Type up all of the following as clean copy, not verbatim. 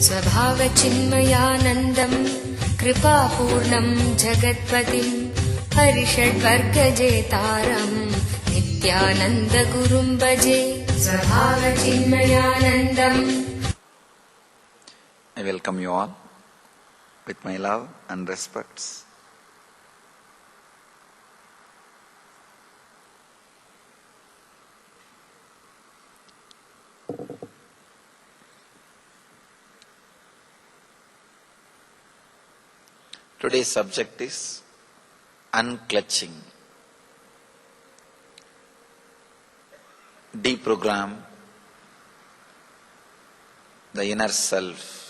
स्वभावचिन्मयानन्दम् कृपापूर्णम् जगत्पतिम् हरिषड्वर्गजेतारम् नित्यानन्दगुरुम् भजे स्वभावचिन्मयानन्दम्. I welcome you all with my love and respects. Today's subject is unclutching. Deprogram the inner self.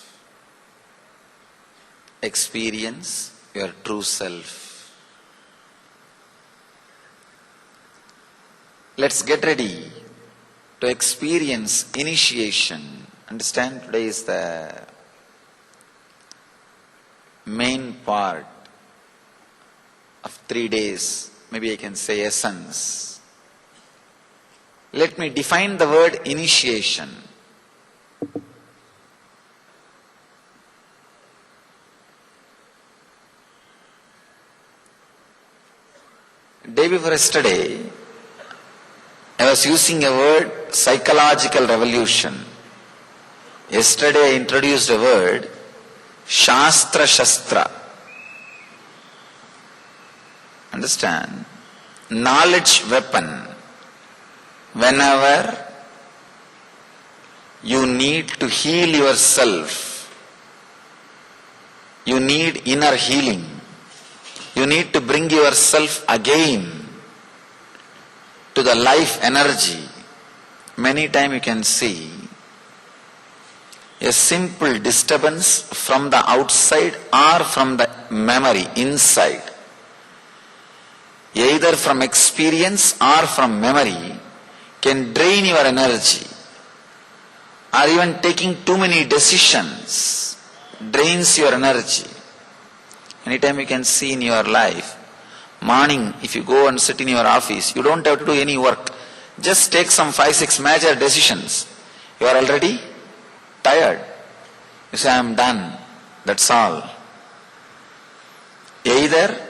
Experience your true self. Let's get ready to experience initiation. Understand, today is the main part of 3 days, maybe I can say essence. Let me define the word initiation. Day before yesterday, I was using a word psychological revolution. Yesterday I introduced a word Shastra Shastra. Understand? Knowledge weapon. Whenever you need to heal yourself, you need inner healing. You need to bring yourself again to the life energy. Many times you can see a simple disturbance from the outside or from the memory inside. Either from experience or from memory can drain your energy. Or even taking too many decisions drains your energy. Anytime you can see in your life, morning if you go and sit in your office, you don't have to do any work. Just take some 5-6 major decisions. You are already tired. You say, I am done. That's all. Either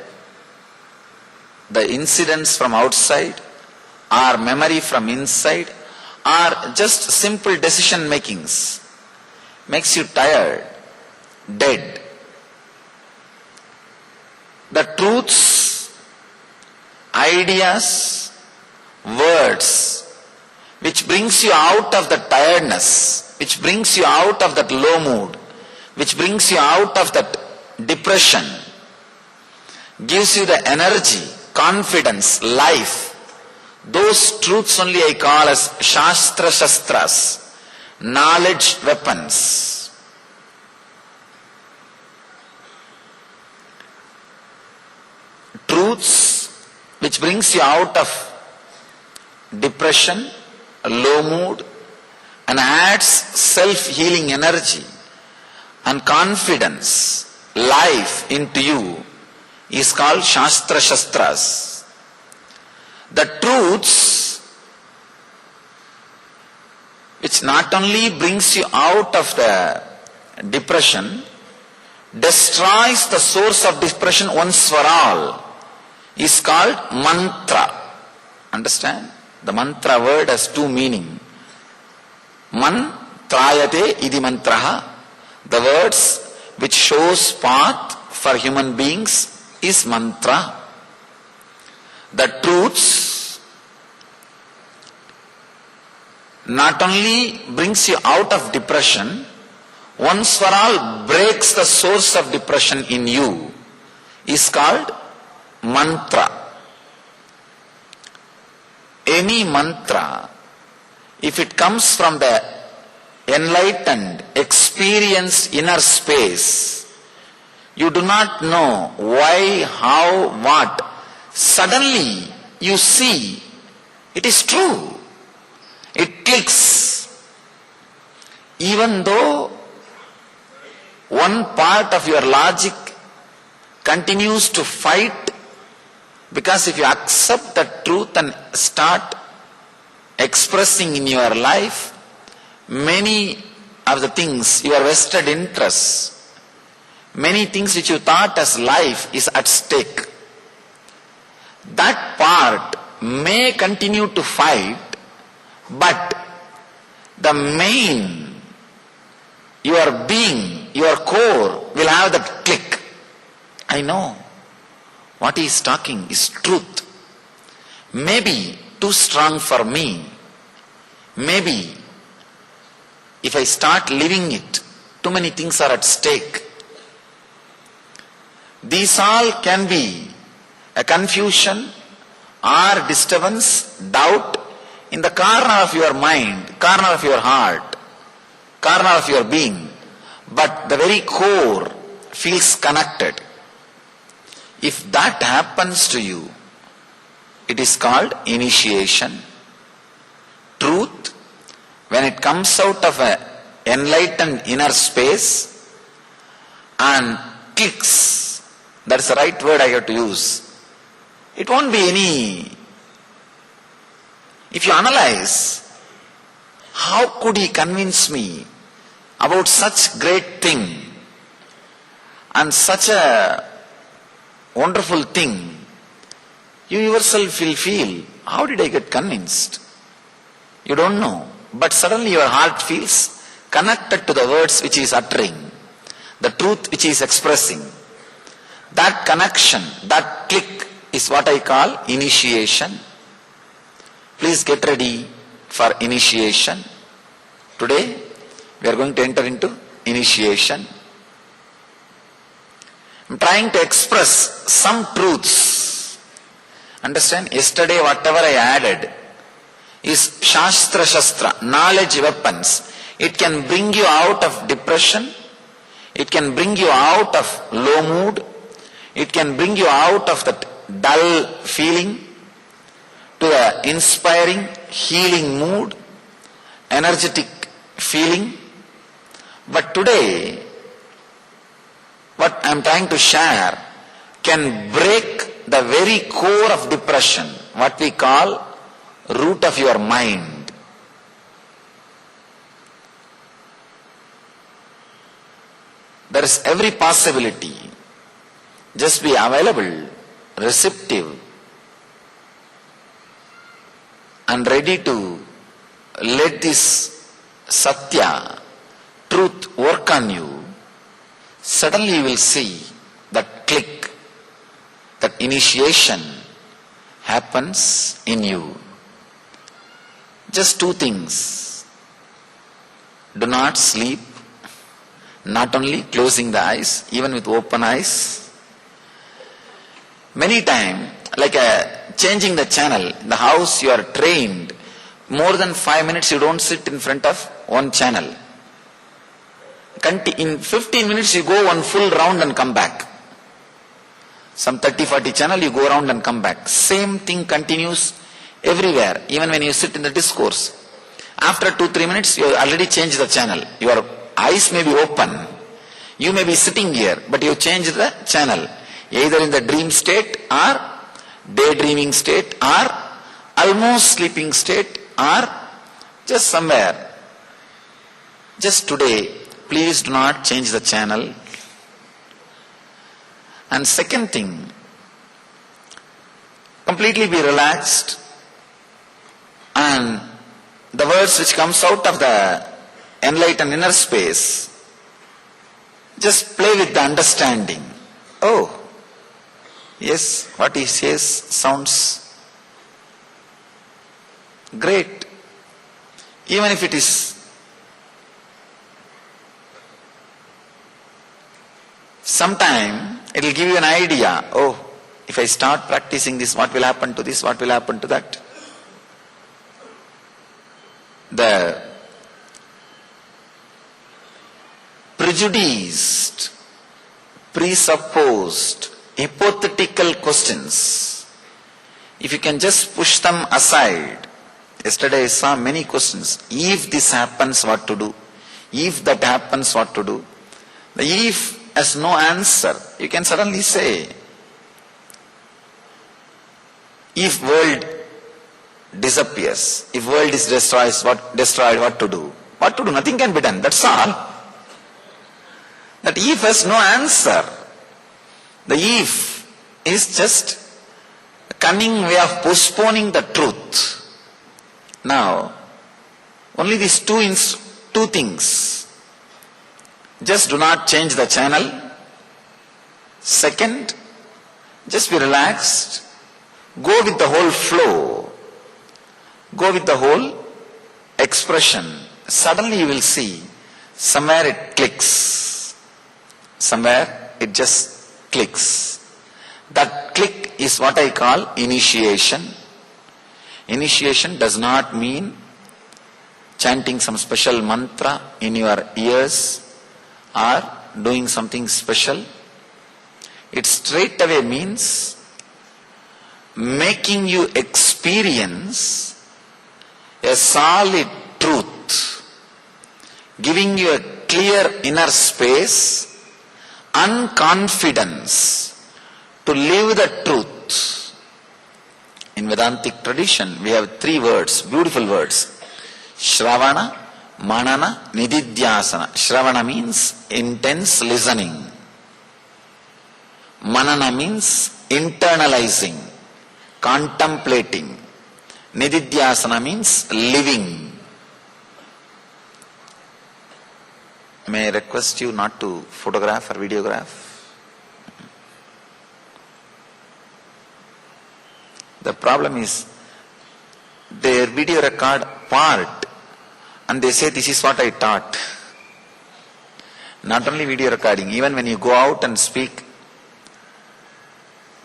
the incidents from outside or memory from inside or just simple decision makings makes you tired, dead. The truths, ideas, words which brings you out of the tiredness, which brings you out of that low mood, which brings you out of that depression, gives you the energy, confidence, life. Those truths only I call as Shastra Shastras, knowledge weapons. Truths which brings you out of depression, low mood, and adds self-healing energy and confidence, life into you is called Shastra Shastras. The truths which not only brings you out of the depression, destroys the source of depression once for all, is called mantra. Understand? The mantra word has two meanings. Mantrayate idi mantraha. The words which shows path for human beings is mantra. The truths not only brings you out of depression, once for all breaks the source of depression in you, is called mantra. Any mantra, if it comes from the enlightened, experienced inner space, you do not know why, how, what. Suddenly you see it is true. It clicks. Even though one part of your logic continues to fight, because if you accept the truth and start expressing in your life, many of the things, your vested interests, many things which you thought as life is at stake. That part may continue to fight, but the main, your being, your core will have that click. I know what he is talking is truth. Maybe too strong for me. Maybe if I start living it, too many things are at stake. These all can be a confusion or disturbance, doubt in the corner of your mind, corner of your heart, corner of your being, but the very core feels connected. If that happens to you, it is called initiation. Truth, when it comes out of an enlightened inner space and clicks, that's the right word I have to use. It won't be any. If you analyze, how could he convince me about such great thing and such a wonderful thing? You yourself will feel, how did I get convinced? You don't know. But suddenly your heart feels connected to the words which he is uttering, the truth which he is expressing. That connection, that click is what I call initiation. Please get ready for initiation. Today we are going to enter into initiation. I am trying to express some truths. Understand? Yesterday whatever I added is Shastra, knowledge weapons. It can bring you out of depression. It can bring you out of low mood. It can bring you out of that dull feeling to the inspiring, healing mood, energetic feeling. But today, what I am trying to share can break the very core of depression, what we call root of your mind. There is every possibility. Just be available, receptive, and ready to let this Satya, truth work on you. Suddenly you will see that click, that initiation happens in you. Just two things. Do not sleep, not only closing the eyes, even with open eyes. Many times, like changing the channel, in the house you are trained, more than 5 minutes you don't sit in front of one channel. In 15 minutes you go one full round and come back. Some 30-40 channel you go around and come back. Same thing continues everywhere, even when you sit in the discourse. After 2-3 minutes, you already changed the channel. Your eyes may be open. You may be sitting here, but you changed the channel. Either in the dream state or daydreaming state or almost sleeping state or just somewhere. Just today, please do not change the channel. And second thing, completely be relaxed, and the words which comes out of the enlightened inner space, just play with the understanding. Oh, yes, what he says sounds great. Even if it is sometime, it will give you an idea. Oh, if I start practicing this, what will happen to this, what will happen to that? The prejudiced, presupposed, hypothetical questions, if you can just push them aside. Yesterday I saw many questions. If this happens, what to do? If that happens, what to do? The if has no answer. You can suddenly say, if world disappears, if world is destroyed, what to do? What to do? Nothing can be done. That's all. That if has no answer. The if is just a cunning way of postponing the truth. Now, only these two things. Just do not change the channel. Second, just be relaxed. Go with the whole flow. Go with the whole expression. Suddenly you will see somewhere it clicks. Somewhere it just clicks. That click is what I call initiation. Initiation does not mean chanting some special mantra in your ears or doing something special. It straight away means making you experience a solid truth, giving you a clear inner space and confidence to live the truth. In Vedantic tradition, we have 3 words, beautiful words. Shravana, Manana, Nididhyasana. Shravana means intense listening. Manana means internalizing, contemplating. Nididhyasana means living. May I request you not to photograph or videograph? The problem is, they video record part and they say this is what I taught. Not only video recording, even when you go out and speak,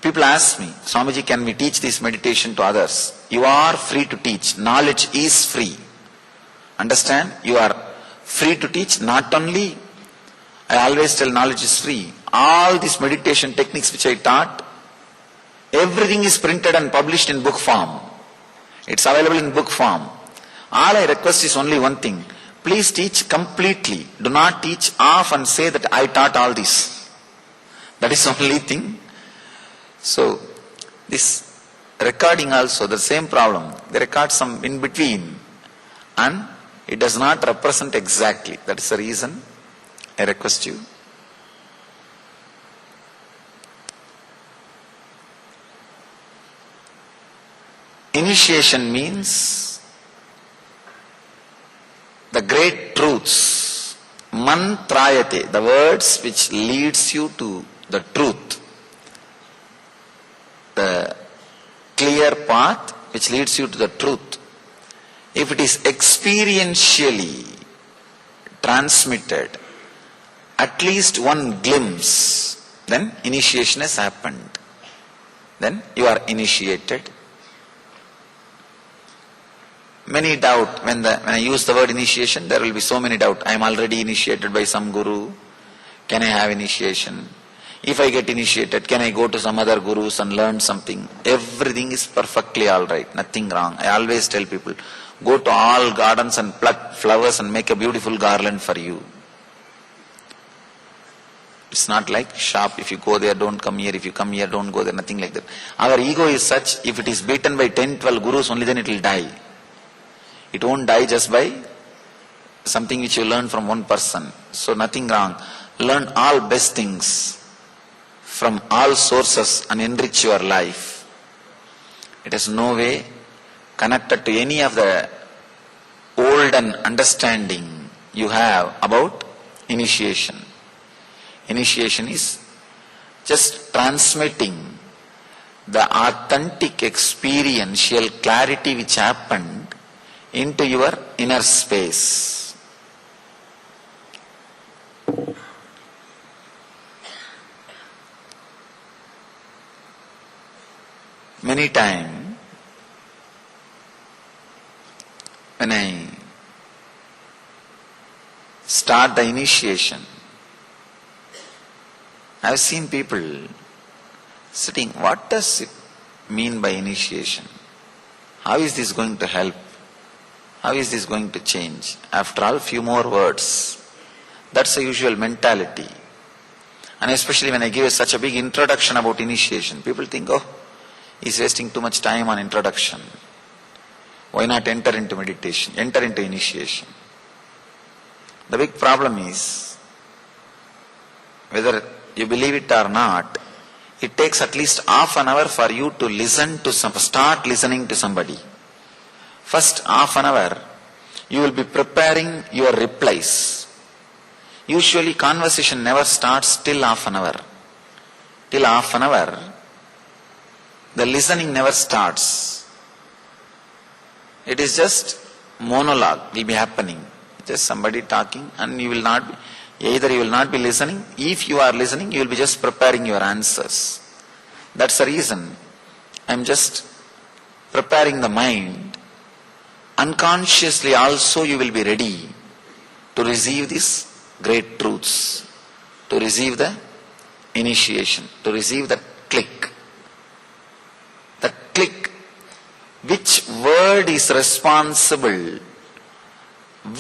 people ask me, Swamiji, can we teach this meditation to others? You are free to teach. Knowledge is free. Understand? You are free to teach. Not only, I always tell knowledge is free. All these meditation techniques which I taught, everything is printed and published in book form. It's available in book form. All I request is only one thing. Please teach completely. Do not teach off and say that I taught all this. That is the only thing. So, this recording also, the same problem. They record some in between and it does not represent exactly. That is the reason I request you. Initiation means the great truths, mantrayate, the words which leads you to the truth, the clear path which leads you to the truth. If it is experientially transmitted, at least one glimpse, then initiation has happened. Then you are initiated. Many doubt, when I use the word initiation, there will be so many doubt. I am already initiated by some guru. Can I have initiation? If I get initiated, can I go to some other gurus and learn something? Everything is perfectly alright, nothing wrong. I always tell people, go to all gardens and pluck flowers and make a beautiful garland for you. It's not like shop, if you go there, don't come here, if you come here, don't go there, nothing like that. Our ego is such, if it is beaten by 10, 12 gurus, only then it will die. It won't die just by something which you learn from one person. So nothing wrong. Learn all best things from all sources and enrich your life. It is no way connected to any of the olden understanding you have about initiation. Initiation is just transmitting the authentic experiential clarity which happened into your inner space. Many times when I start the initiation, I have seen people sitting, what does it mean by initiation? How is this going to help? How is this going to change? After all, few more words. That's the usual mentality. And especially when I give such a big introduction about initiation, people think, oh, he's wasting too much time on introduction. Why not enter into meditation? Enter into initiation. The big problem is, whether you believe it or not, it takes at least half an hour for you to start listening to somebody. First half an hour, you will be preparing your replies. Usually conversation never starts till half an hour. Till half an hour, the listening never starts. It is just monologue will be happening. Just somebody talking, and you will not be listening. If you are listening, you will be just preparing your answers. That's the reason I am just preparing the mind. Unconsciously also you will be ready to receive these great truths, to receive the initiation, to receive the click. The click. Which word is responsible?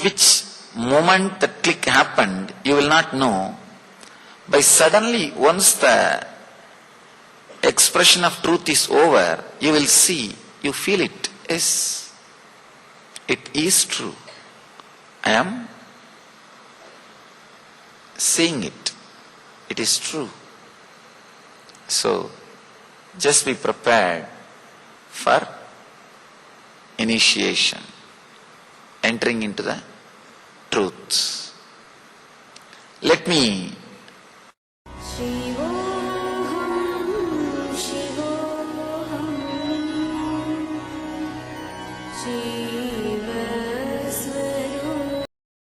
Which moment the click happened, you will not know. By suddenly, once the expression of truth is over, you will see, you feel it. Yes, it is true. I am seeing it. It is true. So, just be prepared for initiation, entering into the truth. Let me